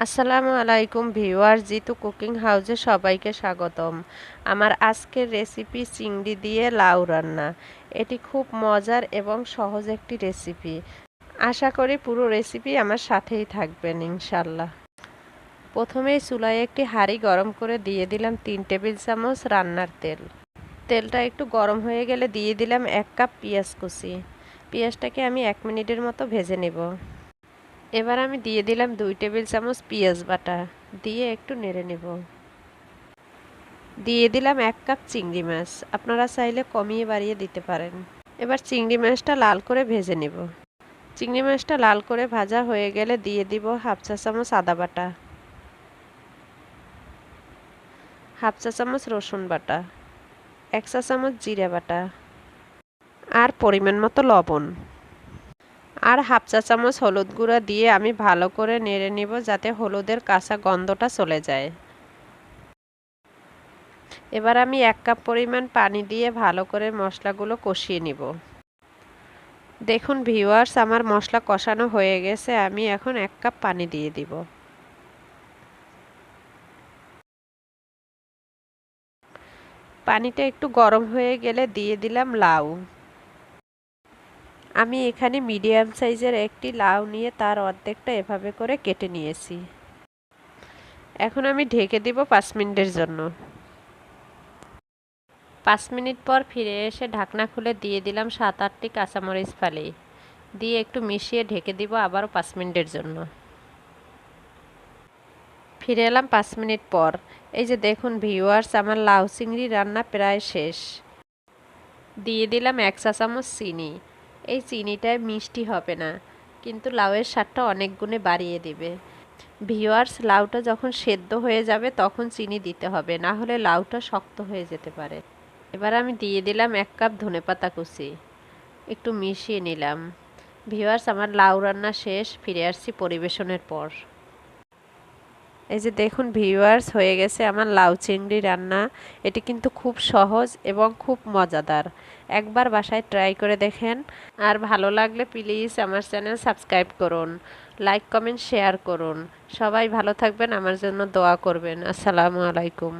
আসসালামু আলাইকুম viewer, Jitu cooking হাউসে সবাইকে স্বাগতম। আমার আজকের রেসিপি চিংড়ি দিয়ে লাউ রান্না। এটি খুব মজার এবং সহজ একটি রেসিপি। আশা করি পুরো রেসিপি আমার সাথেই থাকবেন ইনশাল্লাহ। প্রথমেই চুলায় একটি হাঁড়ি গরম করে দিয়ে দিলাম 3 টেবিল চামচ রান্নার তেল। তেলটা একটু গরম হয়ে গেলে দিয়ে দিলাম 1 কাপ পেঁয়াজ কুচি। পেঁয়াজটাকে আমি 1 মিনিটের মতো ভেজে নেব। এবার আমি দিয়ে দিলাম 2 টেবিল চামচ পেঁয়াজ বাটা, দিয়ে একটু নেড়ে নেব। দিয়ে দিলাম 1 কাপ চিংড়ি মাছ, আপনারা চাইলে কমিয়ে বাড়িয়ে দিতে পারেন। এবার চিংড়ি মাছটা লাল করে ভেজে নেব। চিংড়ি মাছটা লাল করে ভাজা হয়ে গেলে দিয়ে দিব হাফ চা চামচ আদা বাটা, হাফ চা চামচ রসুন বাটা, 1 চা চামচ জিরা বাটা, আর পরিমাণ মতো লবণ, আর হাফ চা চামচ হলুদ গুঁড়া দিয়ে আমি ভালো করে নেড়ে নিব যাতে হলুদের কাঁচা গন্ধটা চলে যায়। এবার আমি 1 কাপ পরিমাণ পানি দিয়ে ভালো করে মশলাগুলো কষিয়ে নিব। দেখুন ভিউয়ার্স, আমার মশলা কষানো হয়ে গেছে। আমি এখন 1 কাপ পানি দিয়ে দিব। পানিটা একটু গরম হয়ে গেলে দিয়ে দিলাম লাউ। আমি এখানে মিডিয়াম সাইজের একটি লাউ নিয়ে তার অর্ধেকটা এভাবে করে কেটে নিয়েছি। এখন আমি ঢেকে দিব 5 মিনিটের জন্য। 5 মিনিট পর ফিরে এসে ঢাকনা খুলে দিয়ে দিলাম 7-8টি কাঁচামরিচ ফালি, দিয়ে একটু মিশিয়ে ঢেকে দিব আবারও 5 মিনিটের জন্য। ফিরে এলাম 5 মিনিট পর। এই যে দেখুন ভিউয়ার্স, আমার লাউ চিংড়ি রান্না প্রায় শেষ। দিয়ে দিলাম 1 চা চামচ চিনি। এই চিনিটায় মিষ্টি হবে না, কিন্তু লাউয়ের স্বাদটা অনেক গুণে বাড়িয়ে দিবে। ভিউয়ার্স, লাউটা যখন সেদ্ধ হয়ে যাবে তখন চিনি দিতে হবে, না হলে লাউটা শক্ত হয়ে যেতে পারে। এবার আমি দিয়ে দিলাম 1 কাপ ধনেপাতা কুচি, একটু মিশিয়ে নিলাম। ভিউয়ার্স, আমার লাউ রান্না শেষ। ফিরে আসছি পরিবেশনের পর। এই যে দেখুন ভিউয়ার্স, হয়ে গেছে আমার লাউ চিংড়ি রান্না। এটি কিন্তু খুব সহজ এবং খুব মজাদার। একবার বাসায় ট্রাই করে দেখেন। আর ভালো লাগলে প্লিজ আমার চ্যানেল সাবস্ক্রাইব করুন, লাইক কমেন্ট শেয়ার করুন। সবাই ভালো থাকবেন, আমার জন্য দোয়া করবেন। আসসালামু আলাইকুম।